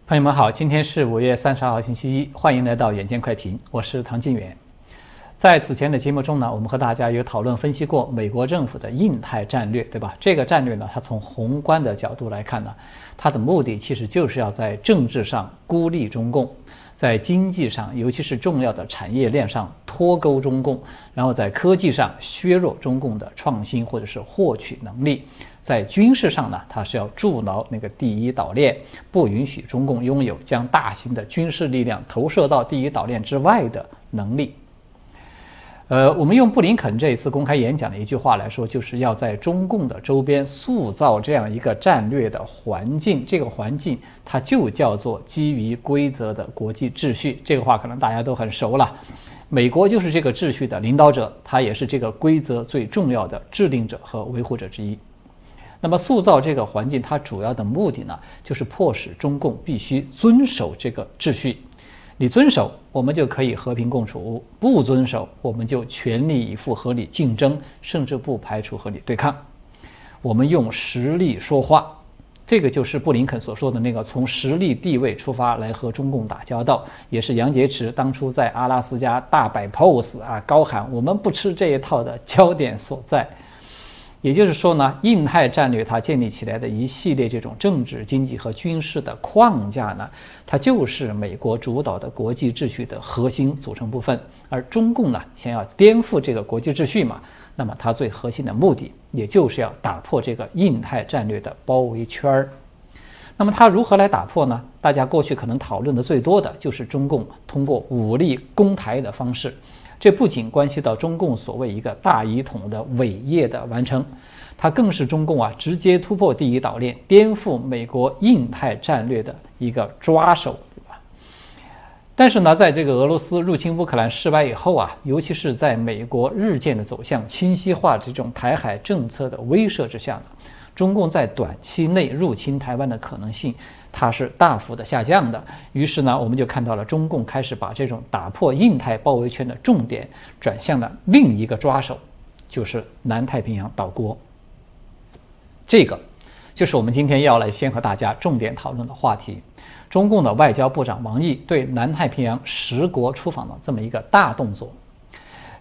朋友们好，今天是5月30号星期一，欢迎来到远见快评，我是唐晋远。在此前的节目中呢，我们和大家有讨论分析过美国政府的印太战略，对吧？这个战略呢，它从宏观的角度来看呢，它的目的其实就是要在政治上孤立中共，在经济上，尤其是重要的产业链上脱钩中共，然后在科技上削弱中共的创新或者是获取能力。在军事上呢，它是要筑牢那个第一岛链，不允许中共拥有将大型的军事力量投射到第一岛链之外的能力。我们用布林肯这一次公开演讲的一句话来说，就是要在中共的周边塑造这样一个战略的环境，这个环境它就叫做基于规则的国际秩序。这个话可能大家都很熟了，美国就是这个秩序的领导者，它也是这个规则最重要的制定者和维护者之一。那么塑造这个环境，它主要的目的呢，就是迫使中共必须遵守这个秩序。你遵守，我们就可以和平共处；不遵守，我们就全力以赴和你竞争，甚至不排除和你对抗。我们用实力说话，这个就是布林肯所说的那个从实力地位出发来和中共打交道，也是杨洁篪当初在阿拉斯加大摆 pose 高喊我们不吃这一套的焦点所在。也就是说呢，印太战略它建立起来的一系列这种政治、经济和军事的框架呢，它就是美国主导的国际秩序的核心组成部分。而中共呢，想要颠覆这个国际秩序嘛，那么它最核心的目的，也就是要打破这个印太战略的包围圈。那么它如何来打破呢？大家过去可能讨论的最多的就是中共通过武力攻台的方式。这不仅关系到中共所谓一个大一统的伟业的完成，它更是中共直接突破第一岛链，颠覆美国印太战略的一个抓手，对吧？但是呢，在这个俄罗斯入侵乌克兰失败以后尤其是在美国日渐的走向清晰化这种台海政策的威慑之下呢，中共在短期内入侵台湾的可能性它是大幅的下降的。于是呢，我们就看到了中共开始把这种打破印太包围圈的重点转向了另一个抓手，就是南太平洋岛国。这个就是我们今天要来先和大家重点讨论的话题。中共的外交部长王毅对南太平洋10国出访的这么一个大动作。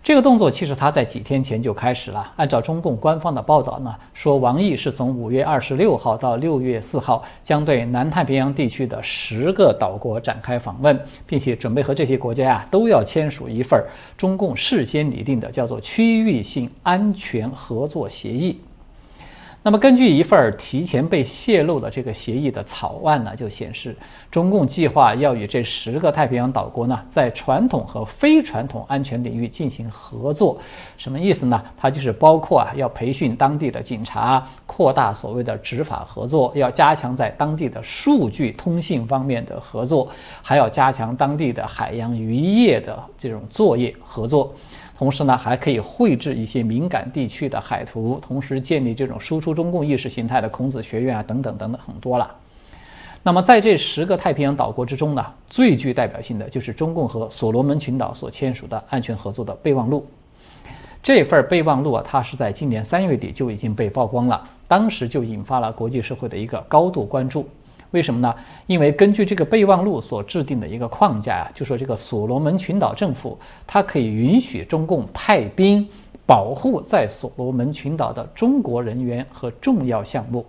这个动作其实他在几天前就开始了。按照中共官方的报道呢，说王毅是从5月26号到6月4号将对南太平洋地区的10个岛国展开访问，并且准备和这些国家都要签署一份中共事先拟定的叫做区域性安全合作协议。那么根据一份提前被泄露的这个协议的草案呢，就显示中共计划要与这10个太平洋岛国呢，在传统和非传统安全领域进行合作。什么意思呢？它就是包括要培训当地的警察，扩大所谓的执法合作，要加强在当地的数据通信方面的合作，还要加强当地的海洋渔业的这种作业合作。同时呢，还可以绘制一些敏感地区的海图，同时建立这种输出中共意识形态的孔子学院等等等等，很多了。那么在这10个太平洋岛国之中呢，最具代表性的就是中共和所罗门群岛所签署的安全合作的备忘录。这份备忘录它是在今年3月底就已经被曝光了，当时就引发了国际社会的一个高度关注。为什么呢？因为根据这个备忘录所制定的一个框架就说这个所罗门群岛政府它可以允许中共派兵保护在所罗门群岛的中国人员和重要项目，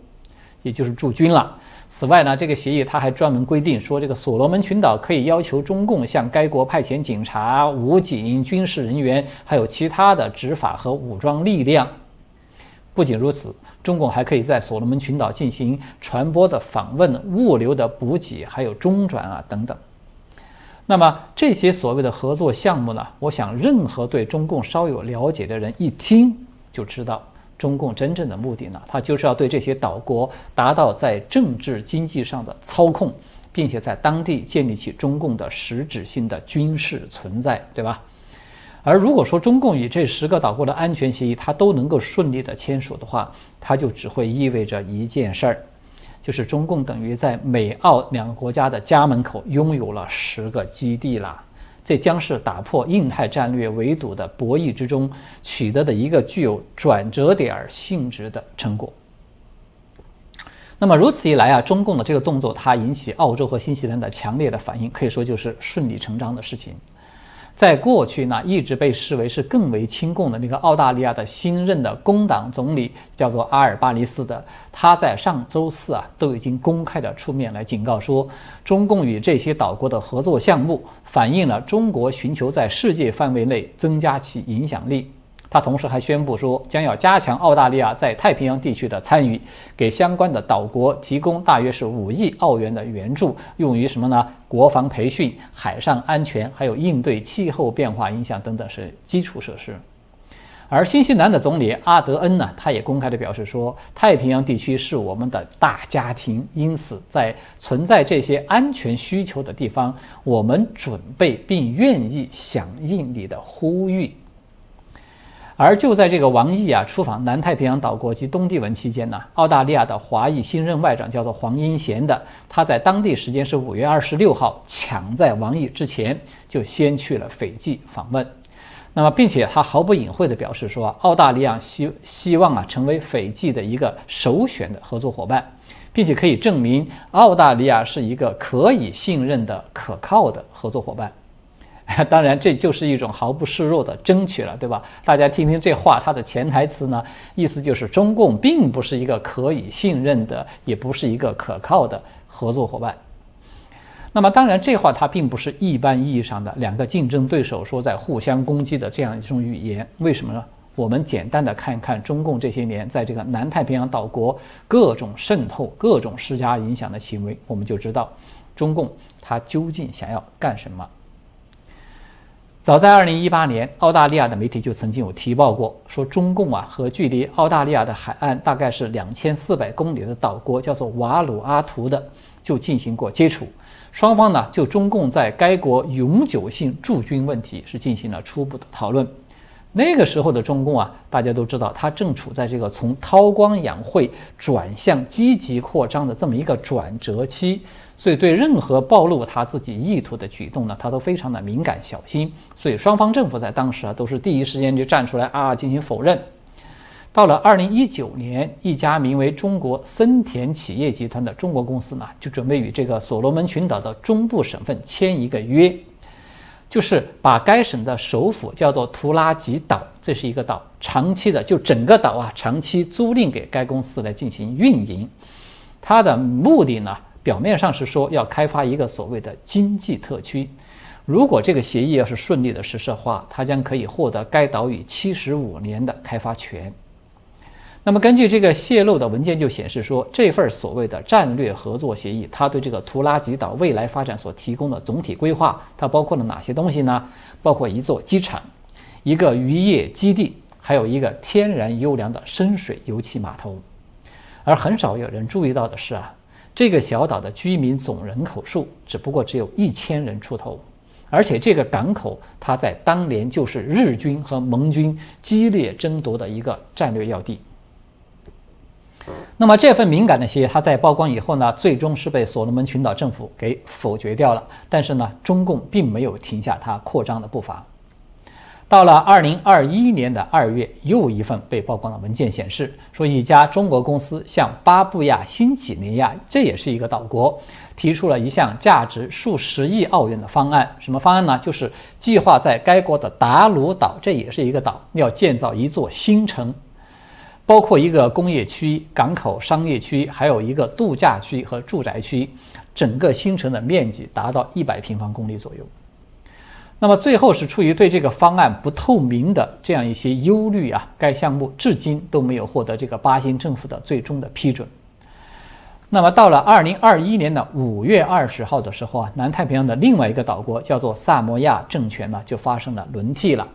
也就是驻军了。此外呢，这个协议它还专门规定说，这个所罗门群岛可以要求中共向该国派遣警察、武警、军事人员，还有其他的执法和武装力量。不仅如此，中共还可以在所罗门群岛进行传播的访问、物流的补给，还有中转等等。那么这些所谓的合作项目呢，我想任何对中共稍有了解的人一听就知道，中共真正的目的呢，它就是要对这些岛国达到在政治经济上的操控，并且在当地建立起中共的实质性的军事存在，对吧？而如果说中共与这10个岛国的安全协议它都能够顺利的签署的话，它就只会意味着一件事儿，就是中共等于在美澳2个国家的家门口拥有了10个基地了。这将是打破印太战略围堵的博弈之中取得的一个具有转折点性质的成果。那么如此一来啊，中共的这个动作，它引起澳洲和新西兰的强烈的反应，可以说就是顺理成章的事情。在过去呢，一直被视为是更为亲共的那个澳大利亚的新任的工党总理叫做阿尔巴尼斯的，他在上周四啊都已经公开的出面来警告说，中共与这些岛国的合作项目反映了中国寻求在世界范围内增加其影响力。他同时还宣布说，将要加强澳大利亚在太平洋地区的参与，给相关的岛国提供大约是5亿澳元的援助，用于什么呢？国防培训、海上安全，还有应对气候变化影响等等是基础设施。而新西兰的总理阿德恩呢，他也公开的表示说，太平洋地区是我们的大家庭，因此在存在这些安全需求的地方，我们准备并愿意响应你的呼吁。而就在这个王毅啊出访南太平洋岛国及东帝汶期间呢，澳大利亚的华裔新任外长叫做黄英贤的，他在当地时间是5月26号，抢在王毅之前就先去了斐济访问。那么，并且他毫不隐晦地表示说，澳大利亚希望啊成为斐济的一个首选的合作伙伴，并且可以证明澳大利亚是一个可以信任的、可靠的合作伙伴。当然，这就是一种毫不示弱的争取了，对吧？大家听听这话，它的潜台词呢，意思就是中共并不是一个可以信任的，也不是一个可靠的合作伙伴。那么，当然，这话它并不是一般意义上的两个竞争对手说在互相攻击的这样一种语言。为什么呢？我们简单的看看中共这些年在这个南太平洋岛国各种渗透、各种施加影响的行为，我们就知道中共它究竟想要干什么。早在2018年，澳大利亚的媒体就曾经有提报过，说中共啊和距离澳大利亚的海岸大概是2400公里的岛国叫做瓦努阿图的就进行过接触，双方呢就中共在该国永久性驻军问题是进行了初步的讨论。那个时候的中共啊，大家都知道，它正处在这个从韬光养晦转向积极扩张的这么一个转折期，所以对任何暴露他自己意图的举动呢，他都非常的敏感小心。所以双方政府在当时啊，都是第一时间就站出来啊进行否认。到了2019年，一家名为中国森田企业集团的中国公司呢，就准备与这个所罗门群岛的中部省份签一个约。就是把该省的首府叫做图拉吉岛，这是一个岛，长期的就整个岛啊，长期租赁给该公司来进行运营。它的目的呢，表面上是说要开发一个所谓的经济特区。如果这个协议要是顺利的实施的话，它将可以获得该岛屿75年的开发权。那么根据这个泄露的文件就显示说，这份所谓的战略合作协议，它对这个图拉吉岛未来发展所提供的总体规划，它包括了哪些东西呢？包括一座机场、一个渔业基地，还有一个天然优良的深水油气码头。而很少有人注意到的是啊，这个小岛的居民总人口数只不过只有1000人出头，而且这个港口它在当年就是日军和盟军激烈争夺的一个战略要地。那么这份敏感的协议，它在曝光以后呢，最终是被所罗门群岛政府给否决掉了。但是呢，中共并没有停下它扩张的步伐。到了2021年的2月，又一份被曝光的文件显示，说一家中国公司向巴布亚新几内亚，这也是一个岛国，提出了一项价值数十亿澳元的方案。什么方案呢？就是计划在该国的达鲁岛，这也是一个岛，要建造一座新城。包括一个工业区、港口、商业区，还有一个度假区和住宅区，整个新城的面积达到100平方公里左右。那么最后是出于对这个方案不透明的这样一些忧虑啊，该项目至今都没有获得这个巴新政府的最终的批准。那么到了2021年的5月20号的时候啊，南太平洋的另外一个岛国叫做萨摩亚政权呢，就发生了轮替了。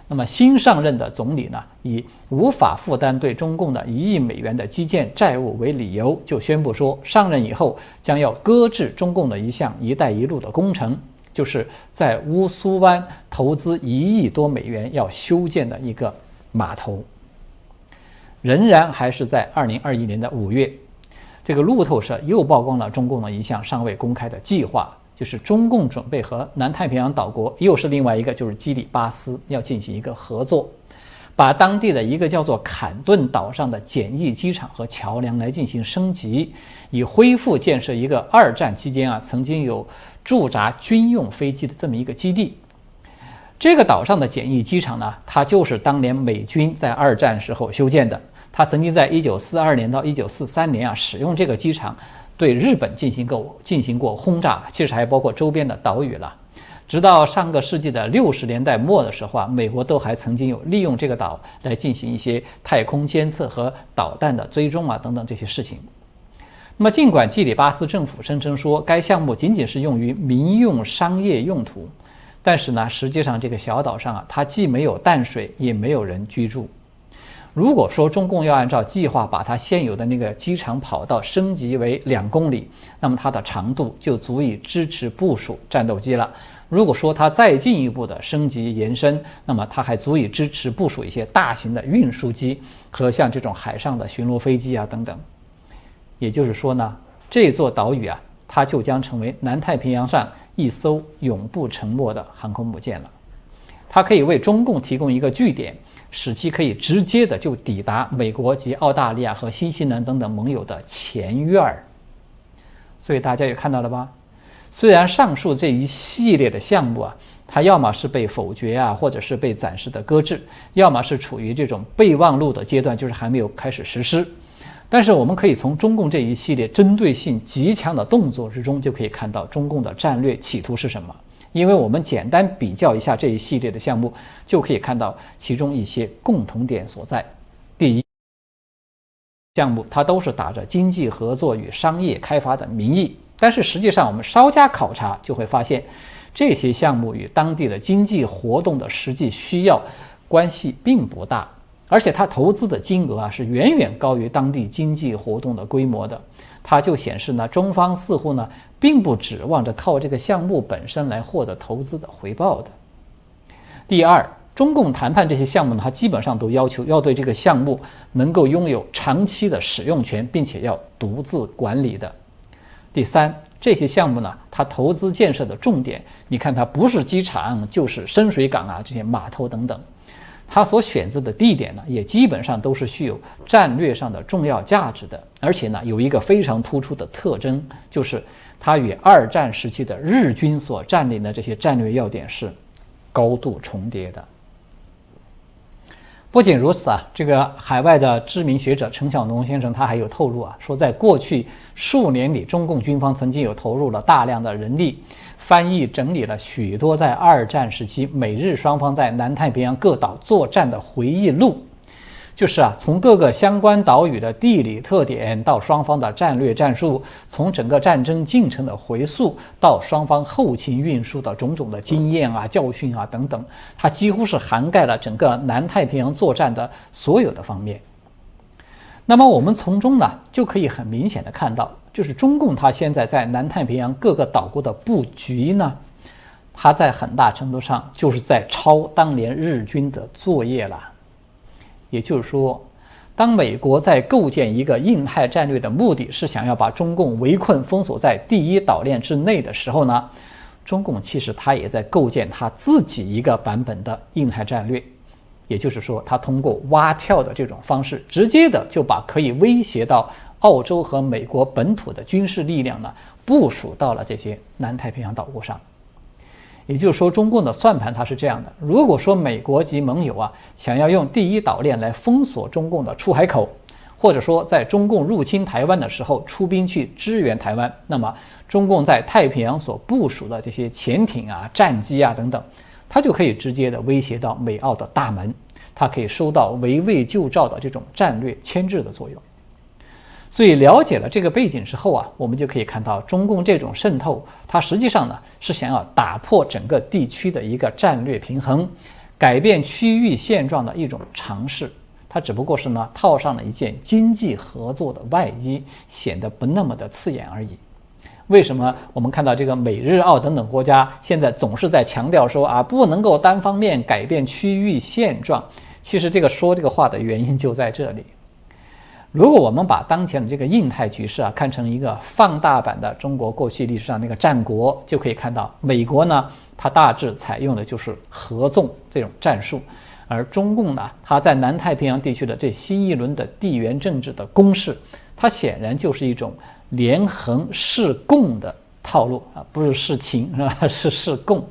那么新上任的总理呢，以无法负担对中共的1亿美元的基建债务为理由，就宣布说，上任以后将要搁置中共的一项“一带一路”的工程，就是在乌苏湾投资1亿多美元要修建的一个码头。仍然还是在2021年的5月，这个路透社又曝光了中共的一项尚未公开的计划。就是中共准备和南太平洋岛国，又是另外一个就是基里巴斯要进行一个合作，把当地的一个叫做坎顿岛上的简易机场和桥梁来进行升级，以恢复建设一个二战期间曾经有驻扎军用飞机的这么一个基地。这个岛上的简易机场呢，它就是当年美军在二战时候修建的。它曾经在1942年到1943年使用这个机场对日本进行过轰炸，其实还包括周边的岛屿了。直到上个世纪的60年代末的时候美国都还曾经有利用这个岛来进行一些太空监测和导弹的追踪等等这些事情。那么尽管基里巴斯政府声称说该项目仅仅是用于民用商业用途，但是呢，实际上这个小岛上它既没有淡水，也没有人居住。如果说中共要按照计划把它现有的那个机场跑道升级为2公里，那么它的长度就足以支持部署战斗机了。如果说它再进一步的升级延伸，那么它还足以支持部署一些大型的运输机和像这种海上的巡逻飞机等等。也就是说呢，这座岛屿它就将成为南太平洋上一艘永不沉没的航空母舰了。它可以为中共提供一个据点，使其可以直接的就抵达美国及澳大利亚和新西兰等等盟友的前院。所以大家也看到了吧？虽然上述这一系列的项目它要么是被否决或者是被暂时的搁置，要么是处于这种备忘录的阶段，就是还没有开始实施。但是我们可以从中共这一系列针对性极强的动作之中，就可以看到中共的战略企图是什么。因为我们简单比较一下这一系列的项目，就可以看到其中一些共同点所在。第一，项目它都是打着经济合作与商业开发的名义，但是实际上我们稍加考察就会发现，这些项目与当地的经济活动的实际需要关系并不大，而且它投资的金额是远远高于当地经济活动的规模的。它就显示呢，中方似乎呢并不指望着靠这个项目本身来获得投资的回报的。第二，中共谈判这些项目呢，它基本上都要求要对这个项目能够拥有长期的使用权，并且要独自管理的。第三，这些项目呢，它投资建设的重点，你看它不是机场就是深水港这些码头等等。它所选择的地点呢，也基本上都是具有战略上的重要价值的，而且呢，有一个非常突出的特征，就是它与二战时期的日军所占领的这些战略要点是高度重叠的。不仅如此这个海外的知名学者陈晓农先生他还有透露说在过去数年里，中共军方曾经有投入了大量的人力，翻译整理了许多在二战时期美日双方在南太平洋各岛作战的回忆录，就是从各个相关岛屿的地理特点到双方的战略战术，从整个战争进程的回溯到双方后勤运输的种种的经验教训等等，它几乎是涵盖了整个南太平洋作战的所有的方面。那么我们从中呢就可以很明显的看到，就是中共它现在在南太平洋各个岛国的布局呢，它在很大程度上就是在抄当年日军的作业了。也就是说，当美国在构建一个印太战略的目的是想要把中共围困封锁在第一岛链之内的时候呢，中共其实它也在构建它自己一个版本的印太战略。也就是说，它通过蛙跳的这种方式，直接的就把可以威胁到澳洲和美国本土的军事力量呢部署到了这些南太平洋岛国上。也就是说，中共的算盘它是这样的：如果说美国及盟友想要用第一岛链来封锁中共的出海口，或者说在中共入侵台湾的时候出兵去支援台湾，那么中共在太平洋所部署的这些潜艇战机等等，它就可以直接的威胁到美澳的大门，它可以收到围魏救赵的这种战略牵制的作用。所以了解了这个背景之后我们就可以看到，中共这种渗透，它实际上呢是想要打破整个地区的一个战略平衡，改变区域现状的一种尝试。它只不过是呢套上了一件经济合作的外衣，显得不那么的刺眼而已。为什么我们看到这个美日澳等等国家现在总是在强调说不能够单方面改变区域现状？其实说这个话的原因就在这里。如果我们把当前的这个印太局势看成一个放大版的中国过去历史上那个战国，就可以看到美国呢，它大致采用的就是合纵这种战术，而中共呢，它在南太平洋地区的这新一轮的地缘政治的攻势，它显然就是一种连横示共的套路啊，不是示情是吧？是示共。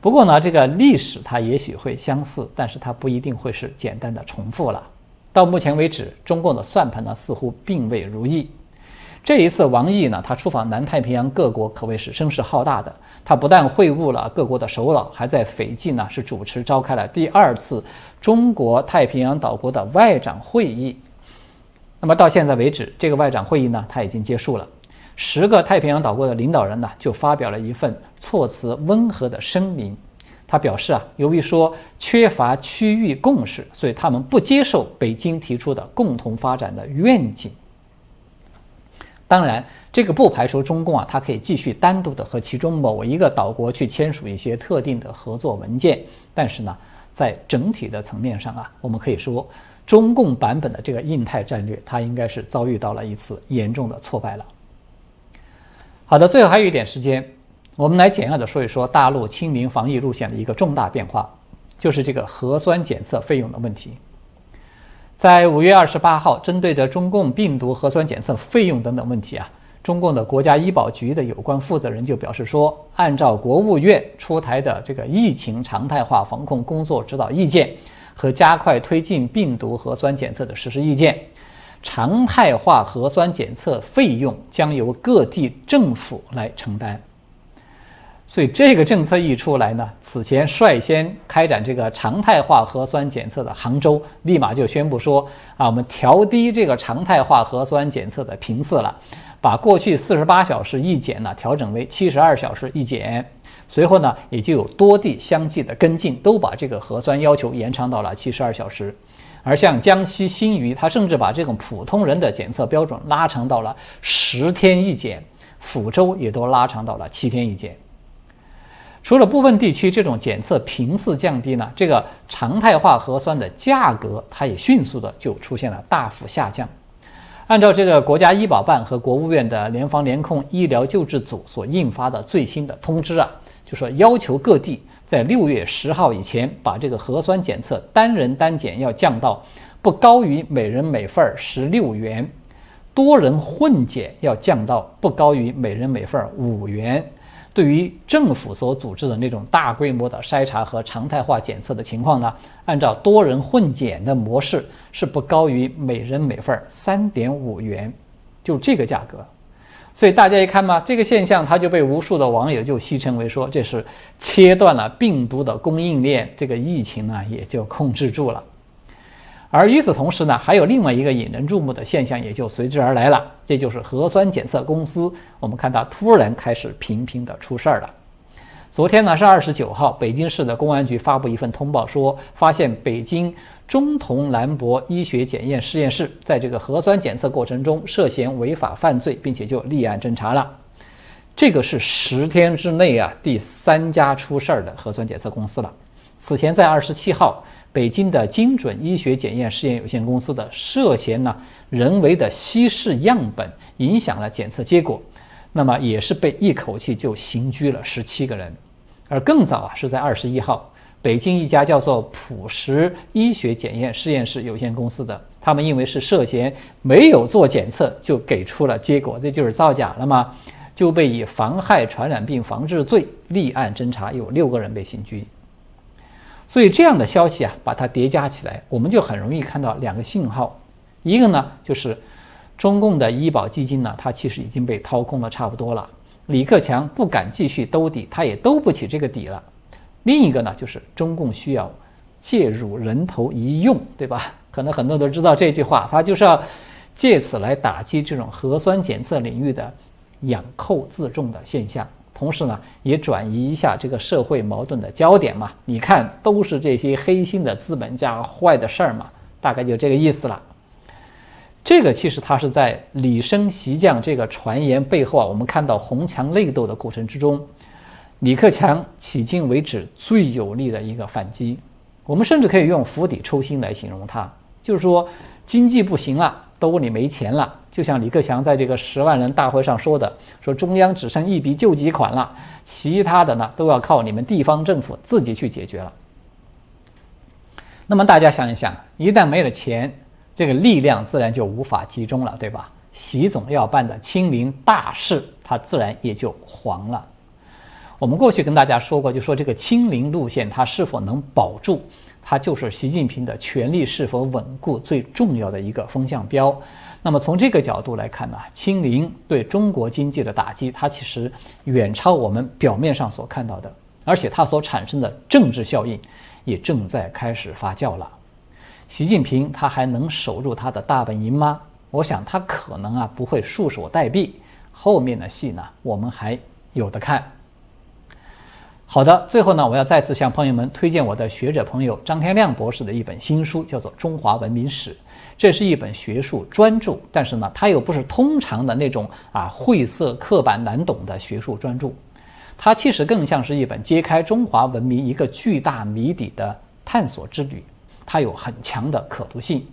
不过呢，这个历史它也许会相似，但是它不一定会是简单的重复了。到目前为止，中共的算盘呢似乎并未如意。这一次，王毅呢，他出访南太平洋各国可谓是声势浩大的。他不但会晤了各国的首脑，还在斐济呢是主持召开了第2次中国太平洋岛国的外长会议。那么到现在为止，这个外长会议呢，它已经结束了。10个太平洋岛国的领导人呢，就发表了一份措辞温和的声明。他表示由于说缺乏区域共识，所以他们不接受北京提出的共同发展的愿景。当然，这个不排除中共它可以继续单独的和其中某一个岛国去签署一些特定的合作文件，但是呢，在整体的层面上我们可以说，中共版本的这个印太战略，它应该是遭遇到了一次严重的挫败了。好的，最后还有一点时间，我们来简要的说一说大陆清零防疫路线的一个重大变化，就是这个核酸检测费用的问题。在5月28号，针对着中共病毒核酸检测费用等等问题中共的国家医保局的有关负责人就表示说，按照国务院出台的这个疫情常态化防控工作指导意见和加快推进病毒核酸检测的实施意见，常态化核酸检测费用将由各地政府来承担。所以这个政策一出来呢，此前率先开展这个常态化核酸检测的杭州，立马就宣布说我们调低这个常态化核酸检测的频次了，把过去48小时一检呢调整为72小时一检。随后呢，也就有多地相继的跟进，都把这个核酸要求延长到了72小时。而像江西新余，它甚至把这种普通人的检测标准拉长到了10天一检，抚州也都拉长到了7天一检。除了部分地区这种检测频次降低呢，这个常态化核酸的价格它也迅速的就出现了大幅下降。按照这个国家医保办和国务院的联防联控医疗救治组所印发的最新的通知就说要求各地在6月10号以前把这个核酸检测单人单检要降到不高于每人每份16元，多人混检要降到不高于每人每份5元。对于政府所组织的那种大规模的筛查和常态化检测的情况呢，按照多人混检的模式是不高于每人每份3.5元，就这个价格。所以大家一看嘛，这个现象它就被无数的网友就戏称为说这是切断了病毒的供应链，这个疫情呢也就控制住了。而与此同时呢，还有另外一个引人注目的现象也就随之而来了，这就是核酸检测公司，我们看到突然开始频频的出事儿了。昨天呢是29号，北京市的公安局发布一份通报说，发现北京中同兰博医学检验实验室在这个核酸检测过程中涉嫌违法犯罪，并且就立案侦查了。这个是10天之内第3家出事儿的核酸检测公司了。此前在27号，北京的精准医学检验试验有限公司的涉嫌人为的稀释样本，影响了检测结果，那么也是被一口气就刑拘了17个人。而更早是在21号，北京一家叫做普实医学检验实验室有限公司的，他们因为是涉嫌没有做检测就给出了结果，这就是造假了嘛，就被以妨害传染病防治罪立案侦查，有6个人被刑拘。所以这样的消息把它叠加起来，我们就很容易看到2个信号。一个呢，就是中共的医保基金呢，它其实已经被掏空的差不多了，李克强不敢继续兜底，他也兜不起这个底了。另一个呢，就是中共需要介入人头一用，对吧？可能很多人都知道这句话，他就是要借此来打击这种核酸检测领域的养寇自重的现象。同时呢，也转移一下这个社会矛盾的焦点嘛。你看，都是这些黑心的资本家坏的事儿嘛，大概就这个意思了。这个其实它是在李升习降这个传言背后我们看到红墙内斗的过程之中，李克强迄今为止最有力的一个反击。我们甚至可以用釜底抽薪来形容它，就是说经济不行了，兜里没钱了，就像李克强在这个10万人大会上说的，说中央只剩一笔救济款了，其他的呢都要靠你们地方政府自己去解决了。那么大家想一想，一旦没了钱，这个力量自然就无法集中了，对吧？习总要办的清零大事，它自然也就黄了。我们过去跟大家说过，就说这个清零路线它是否能保住，它就是习近平的权力是否稳固最重要的一个风向标。那么从这个角度来看呢，清零对中国经济的打击，它其实远超我们表面上所看到的，而且它所产生的政治效应也正在开始发酵了。习近平他还能守住他的大本营吗？我想他可能不会束手待毙，后面的戏呢，我们还有得看。好的，最后呢，我要再次向朋友们推荐我的学者朋友张天亮博士的一本新书，叫做《中华文明史》。这是一本学术专著，但是呢，它又不是通常的那种晦涩、刻板、难懂的学术专著，它其实更像是一本揭开中华文明一个巨大谜底的探索之旅，它有很强的可读性。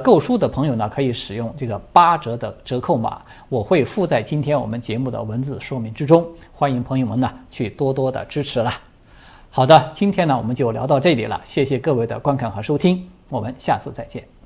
购书的朋友呢，可以使用这个8折的折扣码，我会附在今天我们节目的文字说明之中，欢迎朋友们呢去多多的支持啦。好的，今天呢我们就聊到这里了，谢谢各位的观看和收听，我们下次再见。